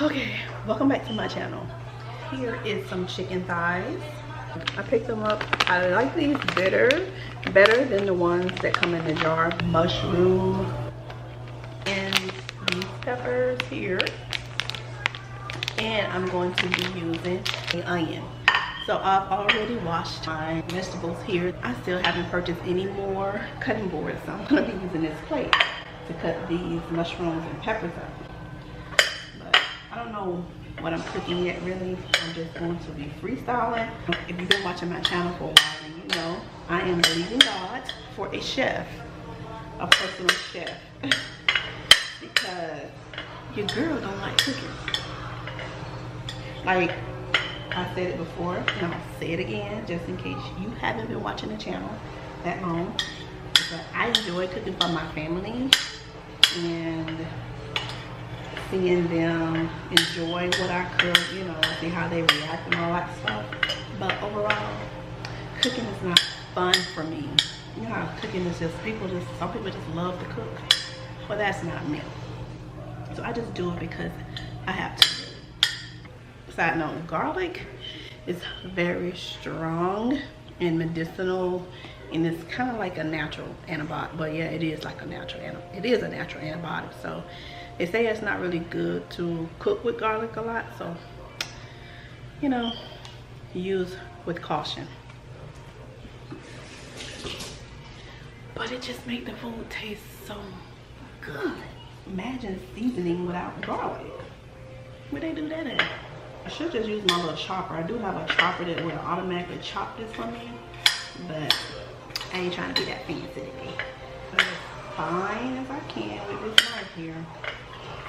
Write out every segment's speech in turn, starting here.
Okay, welcome back to my channel. Here is some chicken thighs. I picked them up. I like these better than the ones that come in the jar. Mushroom and these peppers here. And I'm going to be using an onion. So I've already washed my vegetables here. I still haven't purchased any more cutting boards, so I'm going to be using this plate to cut these mushrooms and peppers up. But I don't know what I'm cooking yet, really. I'm just going to be freestyling. If you've been watching my channel for a while, then you know I am believing God for a chef, a personal chef, because your girl don't like cooking. Like I said it before, and I'll say it again, just in case you haven't been watching the channel that long. But I enjoy cooking for my family and seeing them enjoy what I cook, you know, see how they react and all that stuff. But overall, cooking is not fun for me. You know how cooking is just, some people just love to cook. Well, that's not me. So I just do it because I have to. Side note, garlic is very strong and medicinal, and it's kind of like a natural antibiotic. But yeah, it is like a natural antibiotic. So they say it's not really good to cook with garlic a lot, so you know, use with caution. But it just makes the food taste so good. Imagine seasoning without garlic. Where they do that at? I should just use my little chopper. I do have a chopper that will automatically chop this for me, but I ain't trying to be that fancy today. But as fine as I can with this knife here,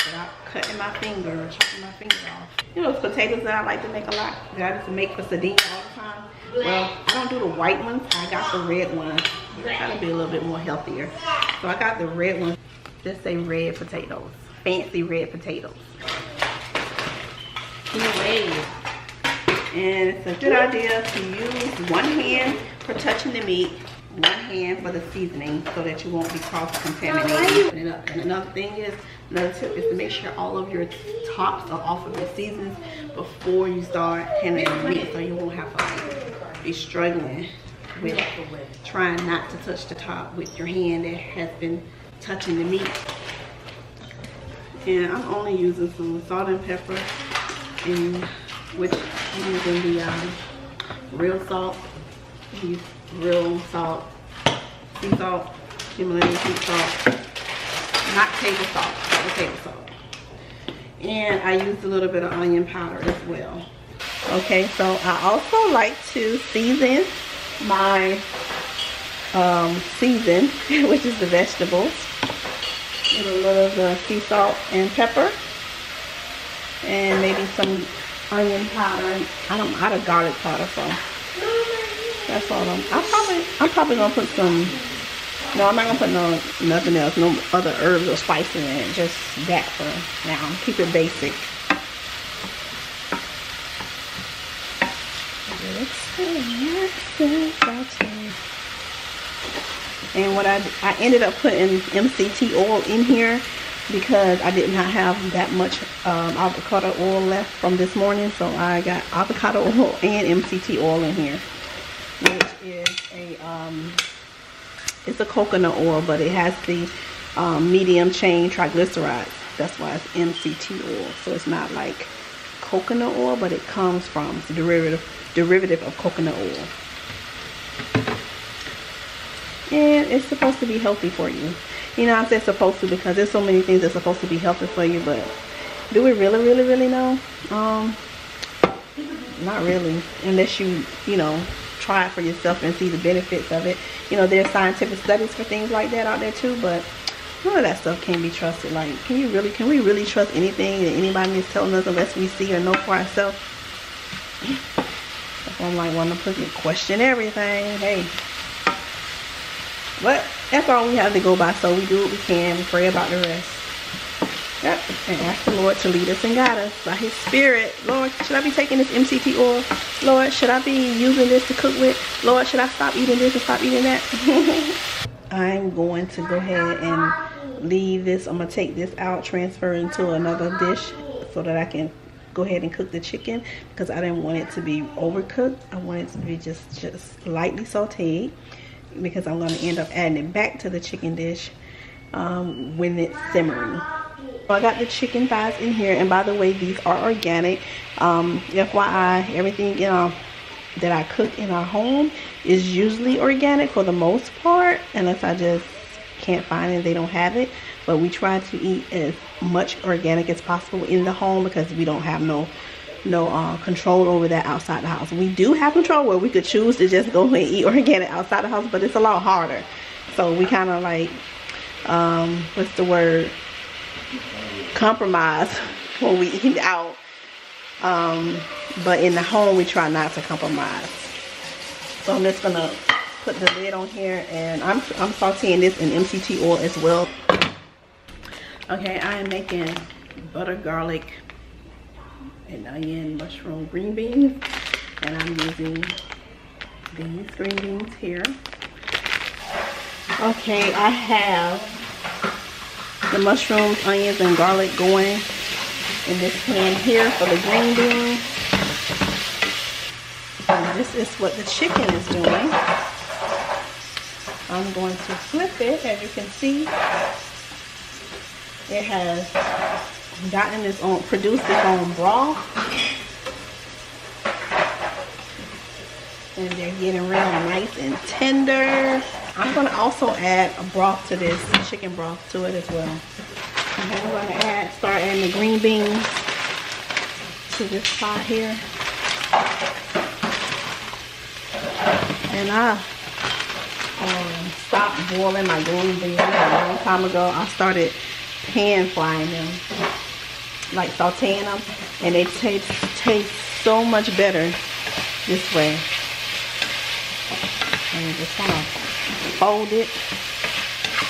without cutting my finger or chopping my finger off. You know those potatoes that I like to make a lot, that I just make for Sadine all the time? Well, I don't do the white ones. I got the red ones. Try to be a little bit more healthier. So I got the red ones. Just say red potatoes. Fancy red potatoes. And it's a good idea to use one hand for touching the meat, one hand for the seasoning, so that you won't be cross-contaminating it up. And another tip is to make sure all of your tops are off of your seasons before you start handling the meat, so you won't have to be struggling with trying not to touch the top with your hand that has been touching the meat. And I'm only using some salt and pepper, in which I'm using the real salt, real salt, sea salt, Himalayan sea salt, not table salt, but table salt. And I used a little bit of onion powder as well. Okay, so I also like to season my season, which is the vegetables, with a little of the sea salt and pepper, and maybe some onion powder. I don't add garlic powder, so that's all. I'm probably gonna put some. No, I'm not gonna put nothing else, no other herbs or spices in it. Just that for now. Keep it basic. And what I ended up putting MCT oil in here because I did not have that much avocado oil left from this morning, so I got avocado oil and MCT oil in here, which is it's a coconut oil, but it has the medium chain triglycerides. That's why it's MCT oil. So it's not like coconut oil, but it comes from the derivative of coconut oil. And it's supposed to be healthy for you. You know, I say supposed to because there's so many things that's supposed to be healthy for you, but do we really know? Not really, unless you know, try it for yourself and see the benefits of it. You know, there's scientific studies for things like that out there too, but none of that stuff can be trusted. Like, can we really trust anything that anybody is telling us unless we see or know for ourselves? That's why I'm like, want to question everything. Hey. But that's all we have to go by, so we do what we can and pray about the rest. Yep. And ask the Lord to lead us and guide us by His Spirit. Lord, should I be taking this MCT oil? Lord, should I be using this to cook with? Lord, should I stop eating this and stop eating that? I'm going to go ahead and leave this. I'm going to take this out, transfer into another dish so that I can go ahead and cook the chicken, because I didn't want it to be overcooked. I want it to be just lightly sauteed, because I'm going to end up adding it back to the chicken dish when it's simmering. So I got the chicken thighs in here, and by the way, these are organic. FYI, everything that I cook in our home is usually organic for the most part, unless I just can't find it, they don't have it. But we try to eat as much organic as possible in the home, because we don't have no control over that outside the house. We do have control where we could choose to just go and eat organic outside the house, but it's a lot harder. So we kind of like what's the word, compromise when we eat out, but in the home we try not to compromise. So I'm just gonna put the lid on here, and I'm sauteing this in MCT oil as well. Okay, I am making butter garlic and onion mushroom green beans, and I'm using these green beans here. Okay, I have the mushrooms, onions, and garlic going in this pan here for the green beans. And this is what the chicken is doing. I'm going to flip it. As you can see, it has gotten its own, produced its own broth, and they're getting real nice and tender. I'm going to also add a broth to this, chicken broth to it as well. And then I'm going to start adding the green beans to this pot here. And I stopped boiling my green beans a long time ago. I started pan frying them, like sauteing them, and they taste so much better this way. And you just kind of fold it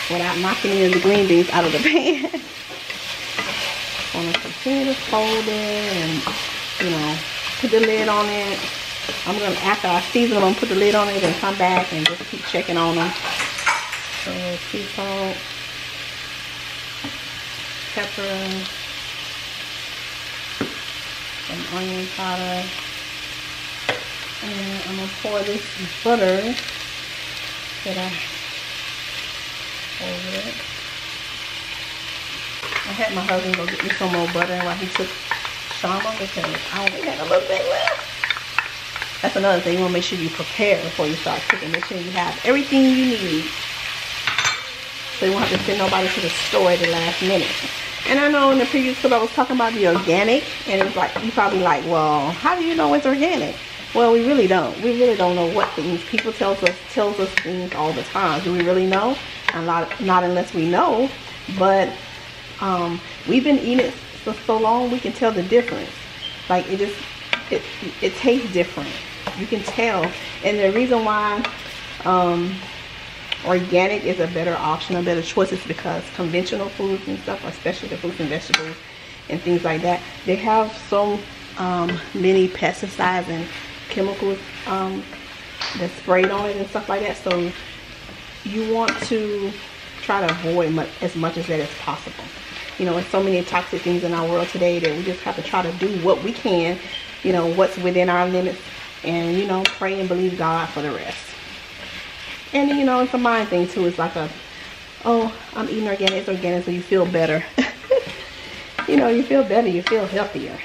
without knocking any of the green beans out of the pan. I'm going to continue to fold it and, you know, put the lid on it. I'm going to, after I season them, put the lid on it and come back and just keep checking on them. So, sea salt, pepper, some onion powder, and I'm going to pour this butter that I over it. I had my husband go get me some more butter while he took shawarma, because I only had a little bit left. That's another thing. You want to make sure you prepare before you start cooking. Make sure you have everything you need, so you won't have to send nobody to the store at the last minute. And I know in the previous clip I was talking about the organic, and it's like, you probably like, well, how do you know it's organic? Well, we really don't. We really don't know what things. People tells us things all the time. Do we really know? Not unless we know. But we've been eating it for so long, we can tell the difference. Like, it tastes different. You can tell. And the reason why organic is a better option, a better choice, is because conventional foods and stuff, especially the fruits and vegetables and things like that, they have so many pesticides and chemicals that's sprayed on it and stuff like that. So you want to try to avoid as much as that as possible. You know, there's so many toxic things in our world today that we just have to try to do what we can, you know, what's within our limits, and, you know, pray and believe God for the rest. And, you know, it's a mind thing too. It's like oh, I'm eating organic, it's organic, so you feel better. You know, you feel better, you feel healthier.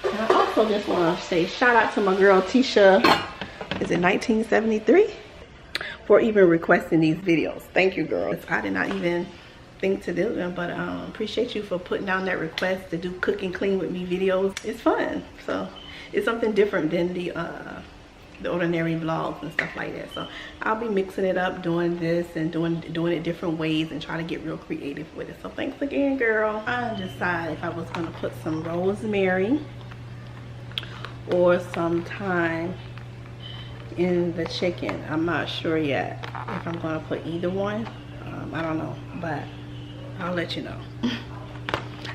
And I also just want to say shout out to my girl Tisha, is it 1973, for even requesting these videos. Thank you, girl. I did not even think to do them, but appreciate you for putting down that request to do cook and clean with me videos. It's fun. So it's something different than the ordinary vlogs and stuff like that. So I'll be mixing it up, doing this and doing it different ways, and trying to get real creative with it. So thanks again, girl. I decided if I was going to put some rosemary or some thyme in the chicken. I'm not sure yet if I'm going to put either one. I don't know, but I'll let you know.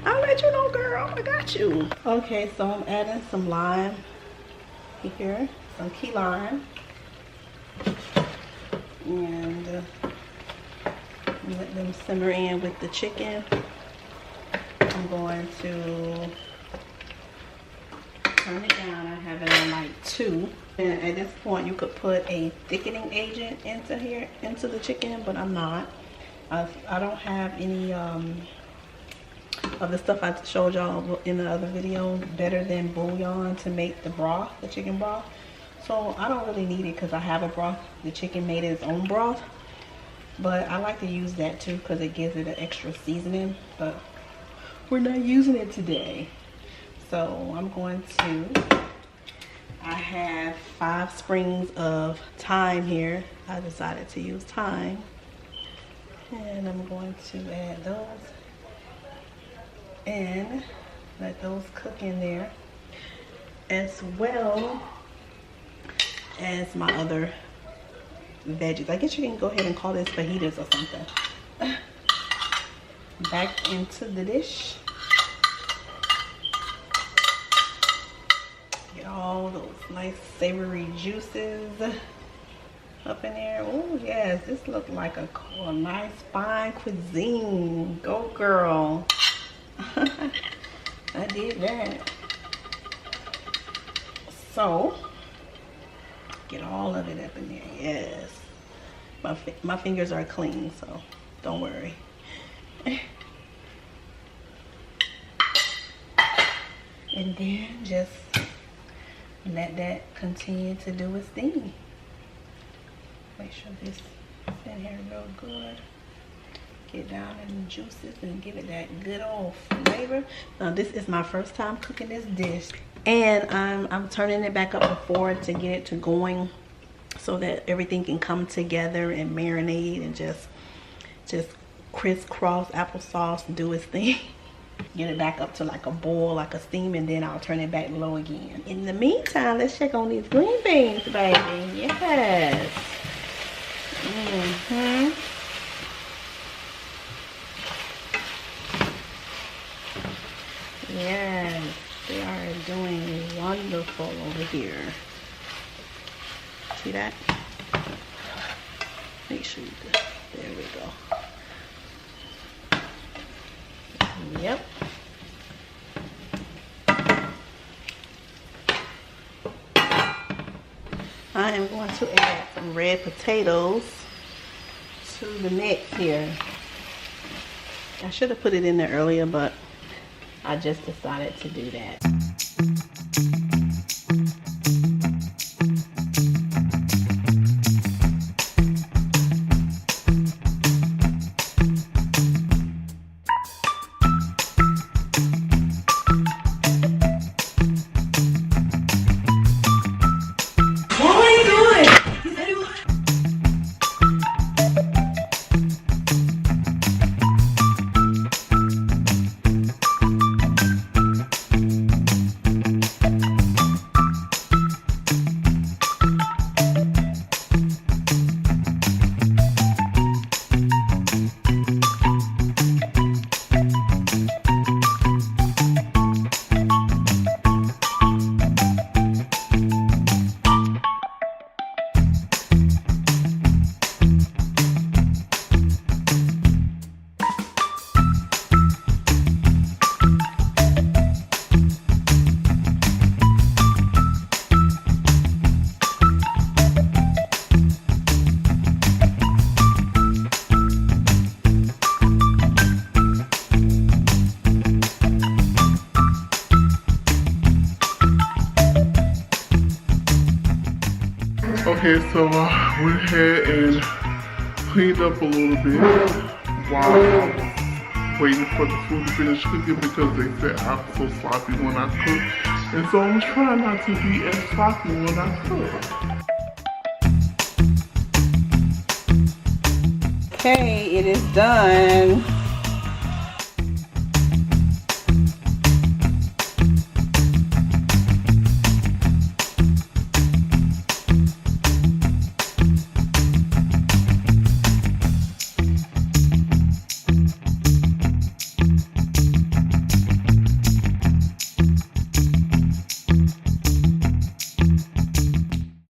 I'll let you know, girl. I got you. Okay, so I'm adding some lime here, some key lime, and let them simmer in with the chicken. I'm going to 2. And at this point, you could put a thickening agent into the chicken, but I'm not. I don't have any of the stuff I showed y'all in the other video better than bouillon to make the broth, the chicken broth. So I don't really need it because I have a broth. The chicken made its own broth, but I like to use that too because it gives it an extra seasoning. But we're not using it today, so I'm going to. I have 5 springs of thyme here. I decided to use thyme, and I'm going to add those and let those cook in there, as well as my other veggies. I guess you can go ahead and call this fajitas or something. Back into the dish. Get all those nice savory juices up in there. Oh yes, this looks like a nice fine cuisine. Go girl. I did that. So get all of it up in there. Yes, my fingers are clean, so don't worry. And then just let that continue to do its thing. Make sure this is in here real good. Get down in the juices and give it that good old flavor. Now this is my first time cooking this dish, and I'm turning it back up before to get it to going so that everything can come together and marinate and just crisscross applesauce, do its thing. Get it back up to like a boil, like a steam, and then I'll turn it back low again. In the meantime, let's check on these green beans, baby. Yes. Yes, they are doing wonderful over here. See that? Make sure you do. There we go. Yep. I am going to add some red potatoes to the mix here. I should have put it in there earlier, but I just decided to do that. Okay, so I went ahead and cleaned up a little bit while I was waiting for the food to finish cooking because they said I'm so sloppy when I cook. And so I'm trying not to be as sloppy when I cook. Okay, it is done.